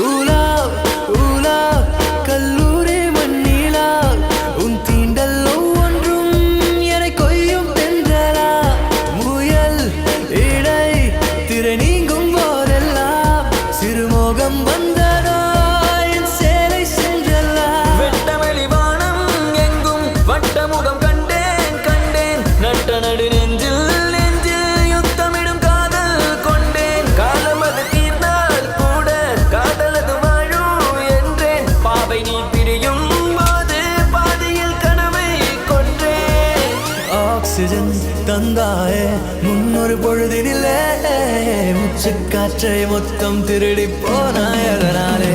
ஊலா ஊலா கல்லூரி மண்ணிலா உன் தீண்டல் ஒவ்வொன்றும் என கொய்யும் தென்றலா முயல் இடை திரை நீங்கும் போதெல்லாம் சிறுமோகம் வந்ததோ என் சேலை சென்றல்லா வெட்டவெளி வானம் எங்கும் வட்டமுகம் கண்டேன் கண்டேன் நட்ட நடு நெஞ்சில் நெஞ்சில் யுத்தமிடும் காதல் கொண்டேன் காலம் அது தீர்ந்தால் கூட காதலது வாழும் என்றேன் பாவை நீ பிரியும் போது பாதியில் கனவை கொன்றேன் ஆக்சிஜன் தந்தாயே முன்னொரு பொழுதினிலே முச்சுக்காற்றை மொத்தம் திருடி போனாய் அதனாலே